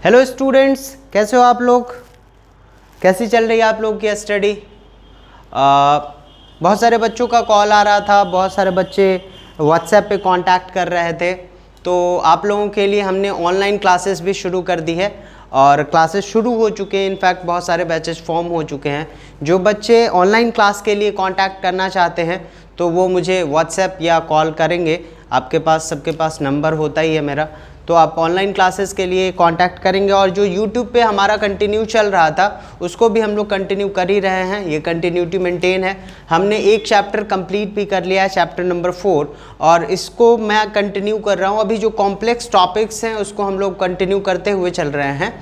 Hello students, कैसे हो आप लोग? कैसी चल रही है आप लोग की स्टडी? बहुत सारे बच्चों का कॉल आ रहा था, बहुत सारे बच्चे व्हाट्सएप पे कांटेक्ट कर रहे थे। तो आप लोगों के लिए हमने ऑनलाइन क्लासेस भी शुरू कर दी है और क्लासेस शुरू हो चुके हैं। इनफैक्ट बहुत सारे बैचेस फॉर्म हो चुके हैं। जो बच्चे ऑनलाइन क्लास के लिए कांटेक्ट करना चाहते हैं तो वो मुझे व्हाट्सएप या कॉल करेंगे। आपके पास सबके पास नंबर होता ही है मेरा, तो आप ऑनलाइन क्लासेस के लिए कांटेक्ट करेंगे। और जो यूट्यूब पे हमारा कंटिन्यू चल रहा था उसको भी हम लोग कंटिन्यू कर ही रहे हैं, ये कंटिन्यूटी मेंटेन है। हमने एक चैप्टर कंप्लीट भी कर लिया है, चैप्टर नंबर 4, और इसको मैं कंटिन्यू कर रहा हूँ। अभी जो कॉम्प्लेक्स टॉपिक्स हैं उसको हम लोग कंटिन्यू करते हुए चल रहे हैं।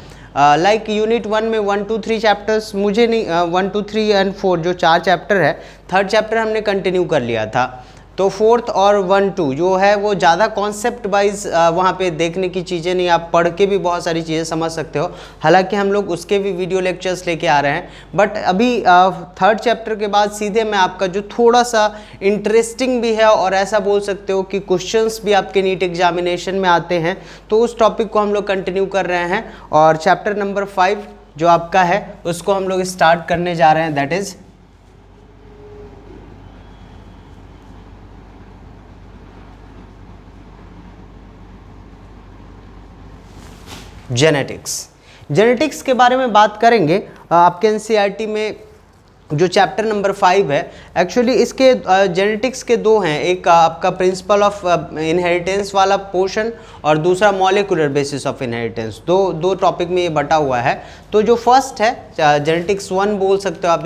लाइक यूनिट 1 में 1 2 3 चैप्टर्स मुझे नहीं 1 2 3 एंड 4 जो 4 चैप्टर है, 3rd चैप्टर हमने कंटिन्यू कर लिया था। तो 4th और 1 2 जो है वो ज़्यादा कॉन्सेप्ट वाइज वहाँ पे देखने की चीज़ें नहीं, आप पढ़ के भी बहुत सारी चीज़ें समझ सकते हो। हालांकि हम लोग उसके भी वीडियो लेक्चर्स लेके आ रहे हैं, बट अभी 3rd चैप्टर के बाद सीधे मैं आपका जो थोड़ा सा इंटरेस्टिंग भी है और ऐसा बोल सकते हो कि क्वेश्चंस भी आपके नीट एग्जामिनेशन में आते हैं, तो उस टॉपिक को हम लोग कंटिन्यू कर रहे हैं। और चैप्टर नंबर 5 जो आपका है उसको हम लोग स्टार्ट करने जा रहे हैं, दैट इज़ जेनेटिक्स के बारे में बात करेंगे। आपके एनसीईआरटी में जो चैप्टर नंबर 5 है, एक्चुअली इसके जेनेटिक्स के 2 हैं, एक आपका प्रिंसिपल ऑफ इनहेरिटेंस वाला पोर्शन और दूसरा मॉलिक्यूलर बेसिस ऑफ इनहेरिटेंस। दो टॉपिक में ये बटा हुआ है। तो जो फर्स्ट है जेनेटिक्स 1 बोल सकते हो आप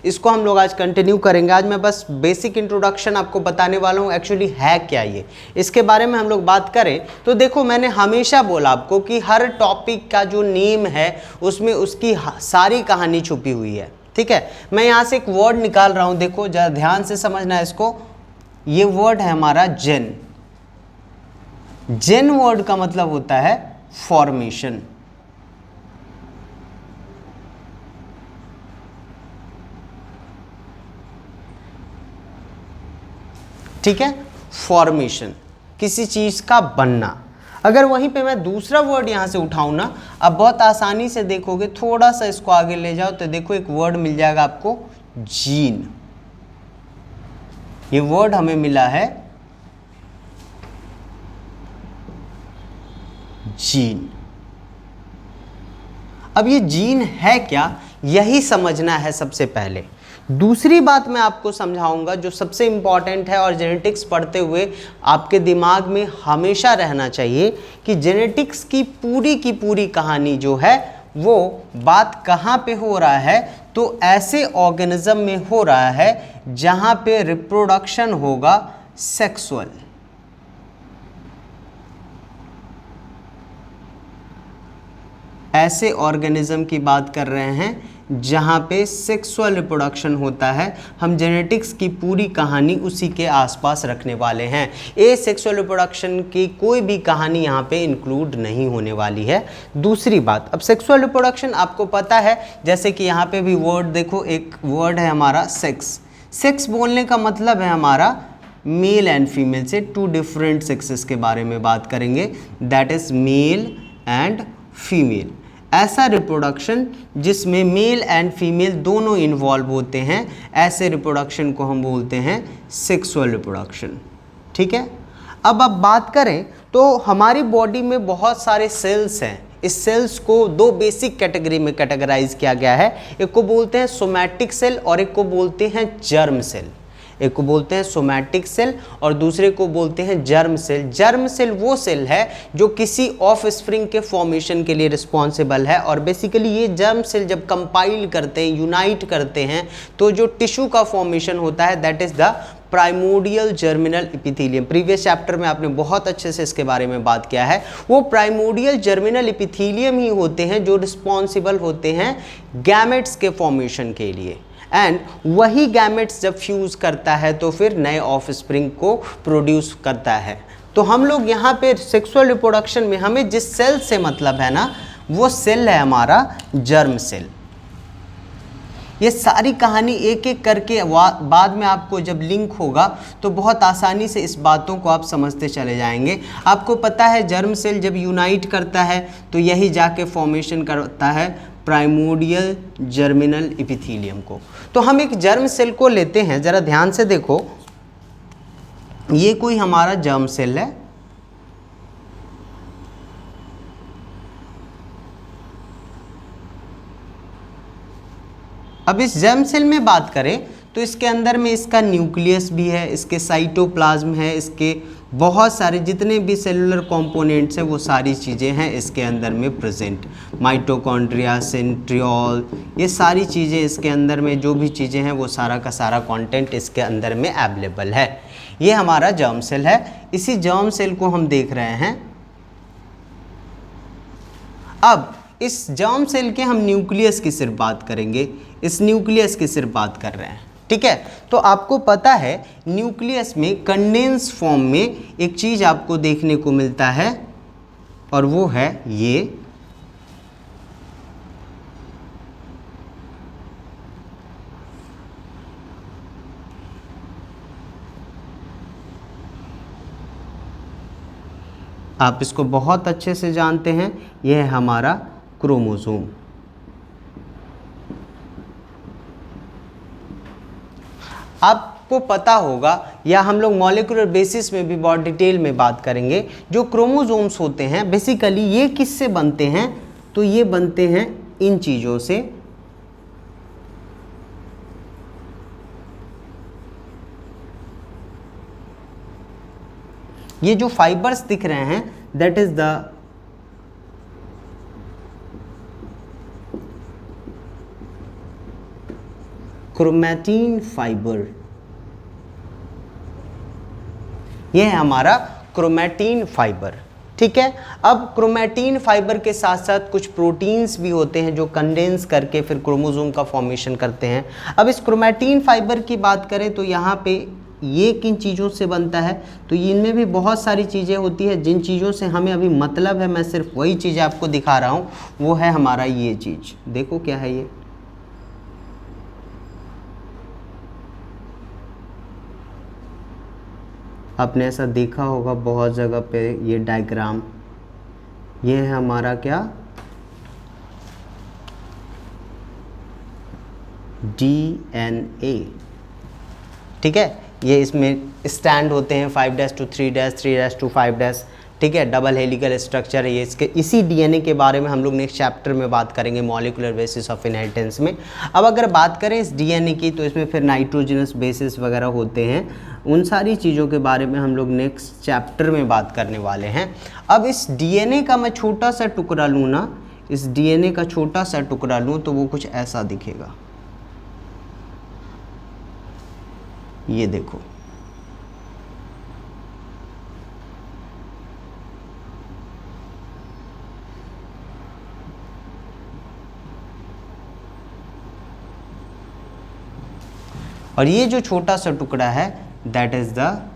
इसको हम लोग आज कंटिन्यू करेंगे। आज मैं बस बेसिक इंट्रोडक्शन आपको बताने वाला हूँ, एक्चुअली है क्या ये, इसके बारे में हम लोग बात करें तो देखो, मैंने हमेशा बोला आपको कि हर टॉपिक का जो नेम है उसमें उसकी सारी कहानी छुपी हुई है। ठीक है, मैं यहां से एक वर्ड निकाल रहा हूं, देखो जरा ध्यान से समझना है इसको। ये वर्ड है हमारा जेन। जेन वर्ड का मतलब होता है फॉर्मेशन। ठीक है, फॉर्मेशन, किसी चीज का बनना। अगर वहीं पे मैं दूसरा वर्ड यहां से उठाऊं ना, अब बहुत आसानी से देखोगे, थोड़ा सा इसको आगे ले जाओ तो देखो एक वर्ड मिल जाएगा आपको, जीन। ये वर्ड हमें मिला है जीन। अब ये जीन है क्या, यही समझना है सबसे पहले। दूसरी बात मैं आपको समझाऊंगा जो सबसे इंपॉर्टेंट है और जेनेटिक्स पढ़ते हुए आपके दिमाग में हमेशा रहना चाहिए कि जेनेटिक्स की पूरी कहानी जो है वो बात कहाँ पे हो रहा है, तो ऐसे ऑर्गेनिज्म में हो रहा है जहाँ पे रिप्रोडक्शन होगा सेक्सुअल। ऐसे ऑर्गेनिज्म की बात कर रहे हैं जहाँ पे सेक्सुअल रिप्रोडक्शन होता है। हम जेनेटिक्स की पूरी कहानी उसी के आसपास रखने वाले हैं। ये सेक्सुअल रिप्रोडक्शन की कोई भी कहानी यहाँ पे इंक्लूड नहीं होने वाली है। दूसरी बात, अब सेक्सुअल रिप्रोडक्शन आपको पता है, जैसे कि यहाँ पे भी वर्ड देखो, एक वर्ड है हमारा सेक्स। सेक्स बोलने का मतलब है हमारा मेल एंड फीमेल से 2 डिफरेंट सेक्सेस के बारे में बात करेंगे, that is male and female. ऐसा रिप्रोडक्शन जिसमें मेल एंड फीमेल दोनों इन्वॉल्व होते हैं, ऐसे रिप्रोडक्शन को हम बोलते हैं सेक्सुअल रिप्रोडक्शन। ठीक है, अब बात करें तो हमारी बॉडी में बहुत सारे सेल्स हैं। इस सेल्स को 2 बेसिक कैटेगरी में कैटेगराइज किया गया है, एक को बोलते हैं सोमैटिक सेल और एक को बोलते हैं जर्म सेल। एक को बोलते हैं सोमैटिक सेल और दूसरे को बोलते हैं जर्म सेल। जर्म सेल वो सेल है जो किसी ऑफ स्प्रिंग के फॉर्मेशन के लिए रिस्पॉन्सिबल है, और बेसिकली ये जर्म सेल जब कंपाइल करते हैं, यूनाइट करते हैं, तो जो टिश्यू का फॉर्मेशन होता है that is the primordial germinal epithelium. Previous chapter में आपने बहुत अच्छे से इसके बारे में बात किया है। वो प्राइमोडियल जर्मिनल एपिथेलियम ही होते हैं जो रिस्पॉन्सिबल होते हैं गैमेट्स के फॉर्मेशन के लिए, एंड वही गैमेट्स जब फ्यूज करता है तो फिर नए ऑफस्प्रिंग को प्रोड्यूस करता है। तो हम लोग यहाँ पे सेक्सुअल रिप्रोडक्शन में हमें जिस सेल से मतलब है ना, वो सेल है हमारा जर्म सेल। ये सारी कहानी एक एक करके बाद में आपको जब लिंक होगा तो बहुत आसानी से इस बातों को आप समझते चले जाएंगे। आपको पता है जर्म सेल जब यूनाइट करता है तो यही जाके फॉर्मेशन करता है प्राइमोर्डियल जर्मिनल एपिथेलियम को। तो हम एक जर्म सेल को लेते हैं, ज़रा ध्यान से देखो, ये कोई हमारा जर्म सेल है, अब इस जर्म सेल में बात करें तो इसके अंदर में इसका न्यूक्लियस भी है, इसके साइटोप्लाज्म है, इसके बहुत सारे जितने भी सेलुलर कंपोनेंट्स हैं वो सारी चीज़ें हैं इसके अंदर में प्रेजेंट। माइटोकॉन्ड्रिया, सेंट्रियोल, ये सारी चीज़ें इसके अंदर में जो भी चीज़ें हैं वो सारा का सारा कंटेंट इसके अंदर में अवेलेबल है। ये हमारा जर्म सेल है, इसी जर्म सेल को हम देख रहे हैं। अब इस जर्म सेल के हम न्यूक्लियस की सिर्फ बात करेंगे, इस न्यूक्लियस की सिर्फ बात कर रहे हैं, ठीक है। तो आपको पता है न्यूक्लियस में कंडेंस फॉर्म में एक चीज़ आपको देखने को मिलता है और वो है ये आप इसको बहुत अच्छे से जानते हैं, यह है हमारा क्रोमोसोम। आपको पता होगा या हम लोग मॉलिक्यूलर बेसिस में भी बहुत डिटेल में बात करेंगे, जो क्रोमोसोम्स होते हैं बेसिकली ये किससे बनते हैं, तो ये बनते हैं इन चीज़ों से, ये जो फाइबर्स दिख रहे हैं that is the chromatin fibre, यह है हमारा क्रोमैटिन फाइबर, ठीक है। अब क्रोमैटिन फाइबर के साथ साथ कुछ प्रोटीन्स भी होते हैं जो कंडेंस करके फिर क्रोमोसोम का फॉर्मेशन करते हैं। अब इस क्रोमैटिन फाइबर की बात करें तो यहाँ पे ये किन चीज़ों से बनता है, तो इनमें भी बहुत सारी चीज़ें होती है जिन चीज़ों से हमें अभी मतलब है, मैं सिर्फ वही चीज़ आपको दिखा रहा हूँ। वो है हमारा ये चीज़, देखो क्या है ये, आपने ऐसा देखा होगा बहुत जगह पे ये डायग्राम, ये है हमारा क्या, DNA, ठीक है। ये इसमें स्टैंड होते हैं 5' to 3', 3' to 5', ठीक है। डबल हेलिकल स्ट्रक्चर है ये, इसके इसी DNA के बारे में हम लोग नेक्स्ट चैप्टर में बात करेंगे मॉलिक्यूलर बेसिस ऑफ इनहेरिटेंस में। अब अगर बात करें इस DNA की तो इसमें फिर नाइट्रोजनस बेसिस वगैरह होते हैं, उन सारी चीज़ों के बारे में हम लोग नेक्स्ट चैप्टर में बात करने वाले हैं। अब इस DNA का मैं छोटा सा टुकड़ा लूँ ना, इस DNA का छोटा सा टुकड़ा लूँ तो वो कुछ ऐसा दिखेगा, ये देखो, और ये जो छोटा सा टुकड़ा है दैट इज द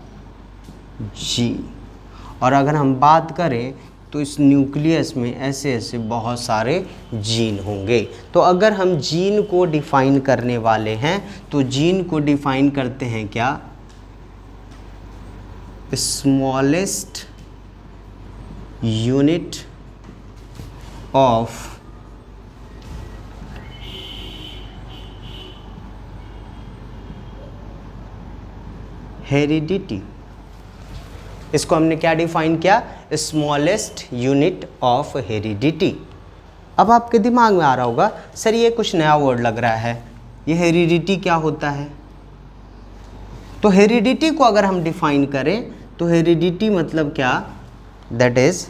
जीन। और अगर हम बात करें तो इस न्यूक्लियस में ऐसे ऐसे बहुत सारे जीन होंगे। तो अगर हम जीन को डिफाइन करने वाले हैं तो जीन को डिफाइन करते हैं क्या, स्मॉलेस्ट यूनिट ऑफ हेरिडिटी, इसको हमने क्या डिफाइन किया, स्मॉलेस्ट यूनिट ऑफ हेरिडिटी। अब आपके दिमाग में आ रहा होगा सर ये कुछ नया वर्ड लग रहा है, ये हेरिडिटी क्या होता है। तो हेरिडिटी को अगर हम डिफाइन करें तो हेरिडिटी मतलब क्या, that is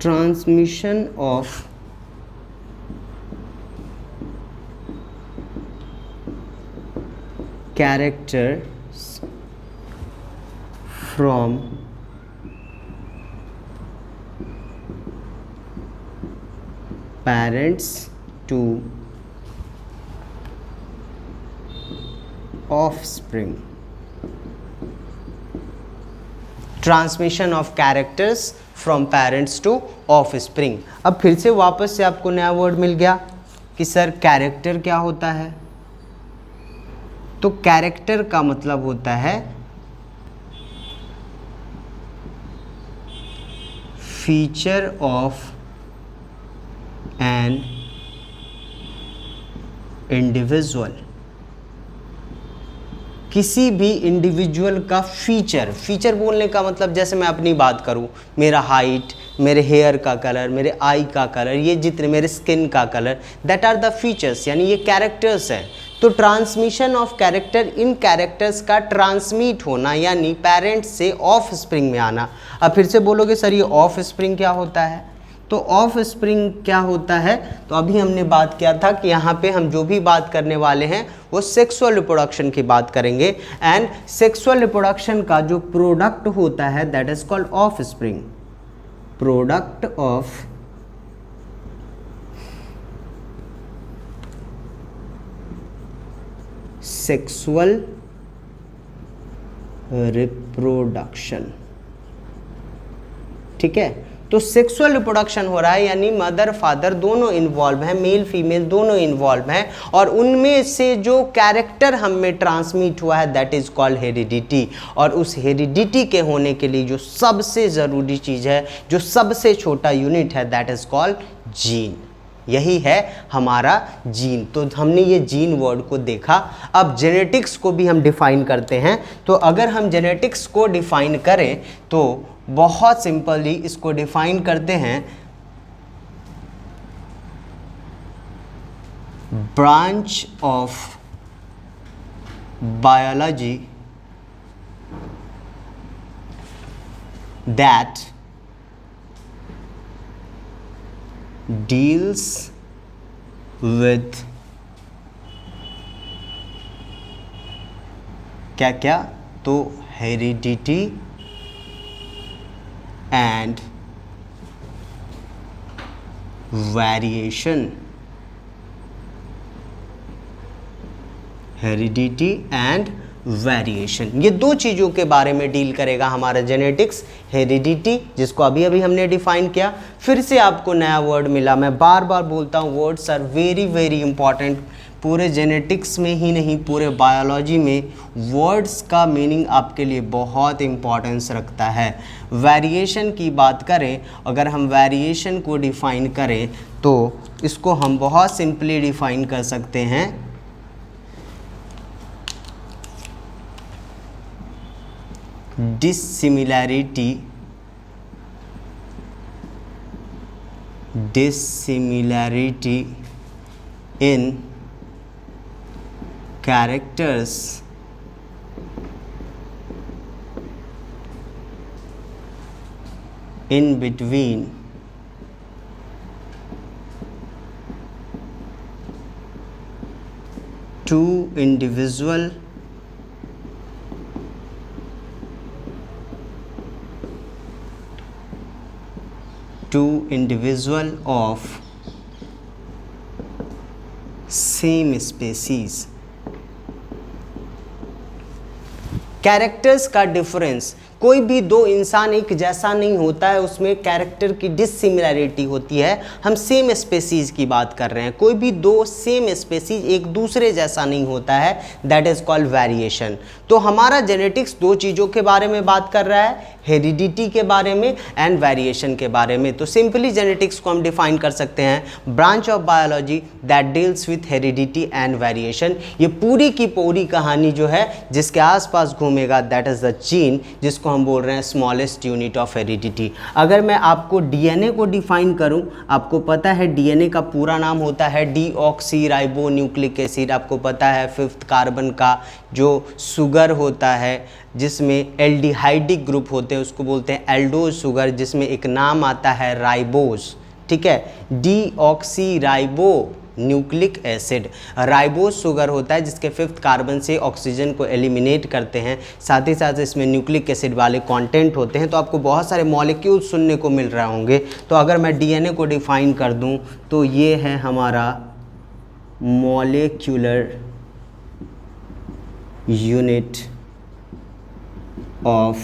transmission of characters from parents to offspring। Transmission of characters from parents to offspring. अब फिर से वापस से आपको नया वर्ड मिल गया कि सर कैरेक्टर क्या होता है। तो कैरेक्टर का मतलब होता है फीचर ऑफ एन इंडिविजुअल, किसी भी इंडिविजुअल का फीचर। फीचर बोलने का मतलब जैसे मैं अपनी बात करूं, मेरा हाइट, मेरे हेयर का कलर, मेरे आई का कलर, ये जितने मेरे स्किन का colour, that are the features, यानी ये कैरेक्टर्स हैं। तो ट्रांसमिशन ऑफ कैरेक्टर, इन कैरेक्टर्स का ट्रांसमिट होना यानी पेरेंट्स से ऑफ स्प्रिंग में आना। अब फिर से बोलोगे सर ये ऑफ स्प्रिंग क्या होता है। तो ऑफ स्प्रिंग क्या होता है, तो अभी हमने बात किया था कि यहाँ पे हम जो भी बात करने वाले हैं वो सेक्सुअल रिप्रोडक्शन की बात करेंगे। एंड सेक्सुअल रिप्रोडक्शन का जो प्रोडक्ट होता है that is called off spring. Product of sexual reproduction, ठीक है। तो सेक्सुअल रिप्रोडक्शन हो रहा है यानी मदर फादर दोनों इन्वॉल्व हैं, मेल फीमेल दोनों इन्वॉल्व हैं, और उनमें से जो कैरेक्टर हम में ट्रांसमिट हुआ है दैट इज कॉल्ड हेरिडिटी। और उस हेरिडिटी के होने के लिए जो सबसे ज़रूरी चीज़ है, जो सबसे छोटा यूनिट है दैट इज कॉल्ड जीन। यही है हमारा जीन। तो हमने ये जीन वर्ड को देखा। अब जेनेटिक्स को भी हम डिफाइन करते हैं। तो अगर हम जेनेटिक्स को डिफाइन करें तो बहुत सिंपली इसको डिफाइन करते हैं, branch of biology that deals with क्या क्या, तो heredity and variation. Heredity and variation, ये दो चीज़ों के बारे में डील करेगा हमारा जेनेटिक्स। हेरिडिटी जिसको अभी अभी हमने डिफाइन किया, फिर से आपको नया वर्ड मिला। मैं बार बार बोलता हूँ words are very very important. पूरे जेनेटिक्स में ही नहीं पूरे बायोलॉजी में वर्ड्स का मीनिंग आपके लिए बहुत इंपॉर्टेंस रखता है। वेरिएशन की बात करें, अगर हम वेरिएशन को डिफाइन करें तो इसको हम बहुत सिंपली डिफाइन कर सकते हैं, dissimilarity in characters in between two individual of same species। Characters का डिफरेंस, कोई भी दो इंसान एक जैसा नहीं होता है, उसमें कैरेक्टर की डिसिमिलैरिटी होती है। हम सेम स्पेसीज की बात कर रहे हैं, कोई भी दो सेम स्पेसीज एक दूसरे जैसा नहीं होता है, दैट इज कॉल्ड वेरिएशन। तो हमारा जेनेटिक्स दो चीज़ों के बारे में बात कर रहा है, हेरिडिटी के बारे में एंड वेरिएशन के बारे में। तो सिंपली जेनेटिक्स को हम डिफाइन कर सकते हैं, branch of biology that deals with heredity and variation. ये पूरी की पूरी कहानी जो है जिसके आसपास घूमेगा दैट इज द जीन, जिसको हम बोल रहे हैं स्मॉलेस्ट यूनिट ऑफ हेरिडिटी। अगर मैं आपको डीएनए को डिफाइन करूं, आपको पता है डीएनए का पूरा नाम होता है डीऑक्सी राइबो न्यूक्लिक एसिड। आपको पता है 5th कार्बन का जो शुगर होता है जिसमें एल्डिहाइडिक ग्रुप होते हैं उसको बोलते हैं एल्डोज शुगर, जिसमें एक नाम आता है राइबोज, ठीक है। Deoxy ribo nucleic acid ribose sugar होता है जिसके 5th कार्बन से ऑक्सीजन को एलिमिनेट करते हैं, साथ ही साथ इसमें न्यूक्लिक एसिड वाले कंटेंट होते हैं। तो आपको बहुत सारे मॉलिक्यूल सुनने को मिल रहे होंगे। तो अगर मैं डीएनए को डिफाइन कर दूं तो ये है हमारा मॉलिक्यूलर यूनिट ऑफ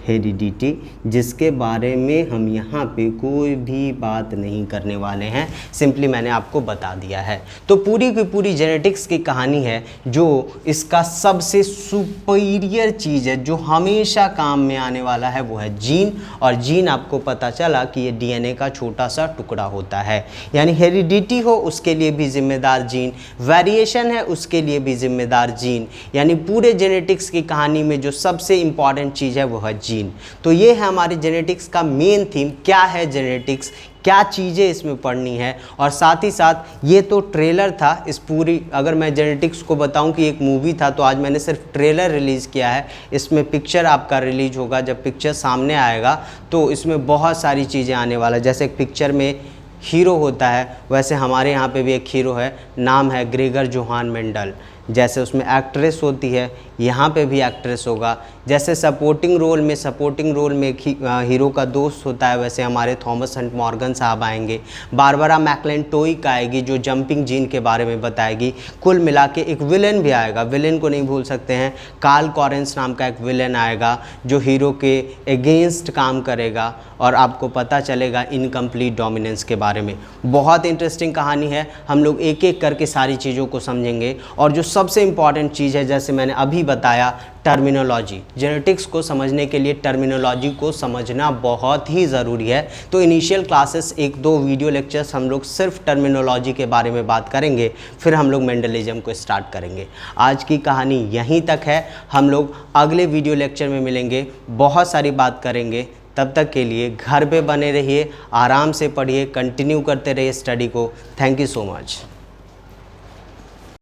हेरिडिटी, जिसके बारे में हम यहाँ पे कोई भी बात नहीं करने वाले हैं, सिंपली मैंने आपको बता दिया है। तो पूरी की पूरी जेनेटिक्स की कहानी है, जो इसका सबसे सुपीरियर चीज़ है जो हमेशा काम में आने वाला है वो है जीन। और जीन आपको पता चला कि ये डीएनए का छोटा सा टुकड़ा होता है, यानी हेरिडिटी हो उसके लिए भी जिम्मेदार जीन, वेरिएशन है उसके लिए भी जिम्मेदार जीन, यानी पूरे जेनेटिक्स की कहानी में जो सबसे इंपॉर्टेंट चीज़ है वो है जीन। तो ये है हमारी जेनेटिक्स का मेन थीम, क्या है जेनेटिक्स, क्या चीज़ें इसमें पढ़नी है। और साथ ही साथ ये तो ट्रेलर था इस पूरी, अगर मैं जेनेटिक्स को बताऊं कि एक मूवी था, तो आज मैंने सिर्फ ट्रेलर रिलीज़ किया है। इसमें पिक्चर आपका रिलीज होगा, जब पिक्चर सामने आएगा तो इसमें बहुत सारी चीज़ें आने वाला है। जैसे एक पिक्चर में हीरो होता है, वैसे हमारे यहाँ पे भी एक हीरो है, नाम है ग्रेगर जोहान मेंडल। जैसे उसमें एक्ट्रेस होती है, यहाँ पे भी एक्ट्रेस होगा। जैसे सपोर्टिंग रोल में एक हीरो का दोस्त होता है, वैसे हमारे थॉमस हंट मॉर्गन साहब आएंगे। बारबरा मैकलेन टोइक आएगी जो जंपिंग जीन के बारे में बताएगी। कुल मिला के एक विलेन भी आएगा, विलेन को नहीं भूल सकते हैं, कार्ल कॉरेंस नाम का एक विलेन आएगा जो हीरो के अगेंस्ट काम करेगा और आपको पता चलेगा इनकम्प्लीट डोमिनेंस के बारे में। बहुत इंटरेस्टिंग कहानी है, हम लोग एक एक करके सारी चीज़ों को समझेंगे। और जो सबसे इम्पॉर्टेंट चीज़ है, जैसे मैंने अभी बताया, टर्मिनोलॉजी। जेनेटिक्स को समझने के लिए टर्मिनोलॉजी को समझना बहुत ही ज़रूरी है। तो इनिशियल क्लासेस 1-2 वीडियो लेक्चर्स हम लोग सिर्फ टर्मिनोलॉजी के बारे में बात करेंगे, फिर हम लोग मेंडलिज्म को स्टार्ट करेंगे। आज की कहानी यहीं तक है, हम लोग अगले वीडियो लेक्चर में मिलेंगे, बहुत सारी बात करेंगे। तब तक के लिए घर पे बने रहिए, आराम से पढ़िए, कंटिन्यू करते रहिए स्टडी को। Thank you so much.